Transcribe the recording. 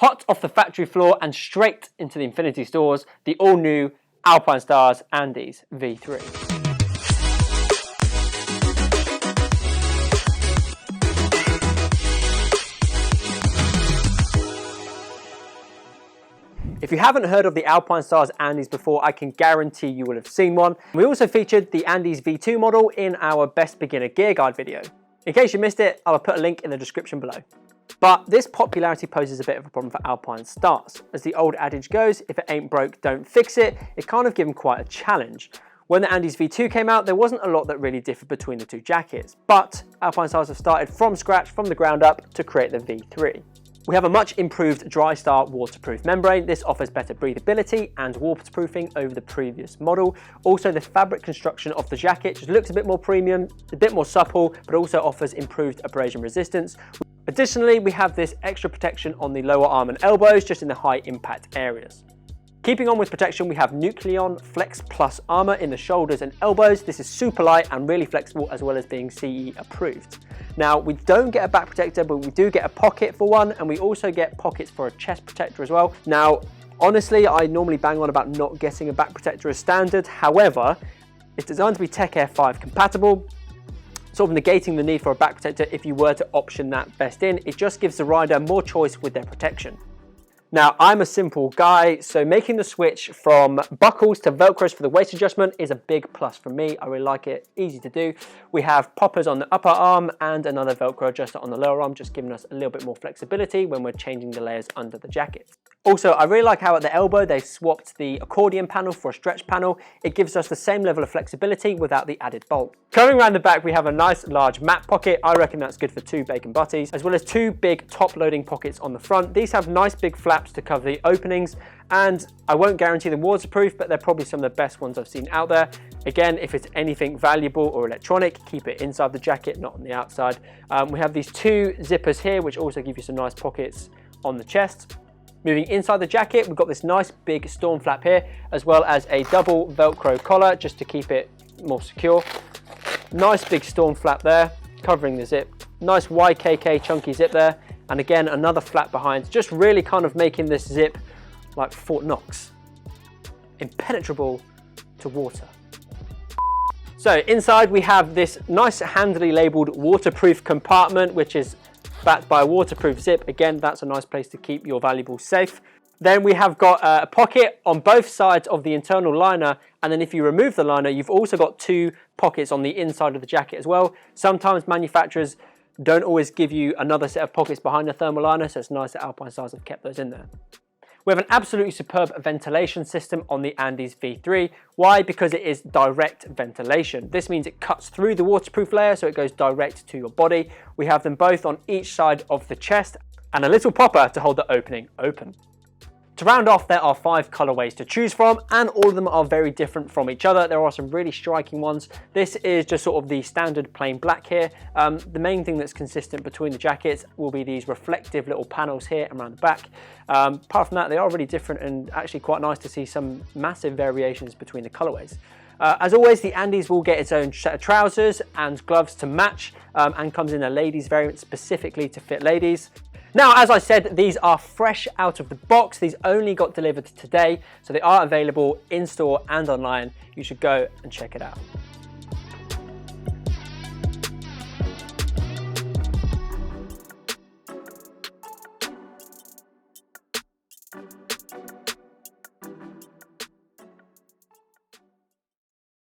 Hot off the factory floor and straight into the Infinity stores, the all-new Alpinestars Andes V2. If you haven't heard of the Alpinestars Andes before, I can guarantee you will have seen one. We also featured the Andes V2 model in our Best Beginner Gear Guide video. In case you missed it, I'll put a link in the description below. But this popularity poses a bit of a problem for Alpinestars. As the old adage goes, if it ain't broke, don't fix it. It kind of gave them quite a challenge. When the Andes V2 came out, there wasn't a lot that really differed between the two jackets, but Alpinestars have started from scratch, from the ground up, to create the V3. We have a much improved Drystar waterproof membrane. This offers better breathability and waterproofing over the previous model. Also, the fabric construction of the jacket just looks a bit more premium, a bit more supple, but also offers improved abrasion resistance. Additionally, we have this extra protection on the lower arm and elbows, just in the high impact areas. Keeping on with protection, we have Nucleon Flex Plus armor in the shoulders and elbows. This is super light and really flexible, as well as being CE approved. Now, we don't get a back protector, but we do get a pocket for one, and we also get pockets for a chest protector as well. Now, honestly, I normally bang on about not getting a back protector as standard. However, it's designed to be Tech Air 5 compatible, sort of negating the need for a back protector if you were to option that best in. It just gives the rider more choice with their protection. Now, I'm a simple guy, so making the switch from buckles to Velcros for the waist adjustment is a big plus for me. I really like it, easy to do. We have poppers on the upper arm and another Velcro adjuster on the lower arm, just giving us a little bit more flexibility when we're changing the layers under the jacket. Also, I really like how at the elbow they swapped the accordion panel for a stretch panel. It gives us the same level of flexibility without the added bolt. Coming around the back, we have a nice large mat pocket. I reckon that's good for 2 bacon butties, as well as 2 big top loading pockets on the front. These have nice big flaps to cover the openings, and I won't guarantee them waterproof, but they're probably some of the best ones I've seen out there. Again, if it's anything valuable or electronic, keep it inside the jacket, not on the outside. We have these 2 zippers here, which also give you some nice pockets on the chest. Moving inside the jacket, we've got this nice big storm flap here, as well as a double Velcro collar just to keep it more secure. Nice big storm flap there, covering the zip. Nice YKK chunky zip there. And again, another flap behind, just really kind of making this zip like Fort Knox, impenetrable to water. So inside we have this nice handily labeled waterproof compartment, which is backed by a waterproof zip. Again, that's a nice place to keep your valuables safe. Then we have got a pocket on both sides of the internal liner, and then if you remove the liner, you've also got 2 pockets on the inside of the jacket as well. Sometimes manufacturers don't always give you another set of pockets behind the thermal liner, so it's nice that Alpinestars have kept those in there. We have an absolutely superb ventilation system on the Andes V3. Why? Because it is direct ventilation. This means it cuts through the waterproof layer, so it goes direct to your body. We have them both on each side of the chest, and a little popper to hold the opening open. To round off, there are 5 colorways to choose from, and all of them are very different from each other. There are some really striking ones. This is just sort of the standard plain black here. The main thing that's consistent between the jackets will be these reflective little panels here and around the back. Apart from that, they are really different and actually quite nice to see some massive variations between the colorways. As always, the Andes will get its own set of trousers and gloves to match, and comes in a ladies variant specifically to fit ladies. Now, as I said, these are fresh out of the box. These only got delivered today, so they are available in store and online. You should go and check it out.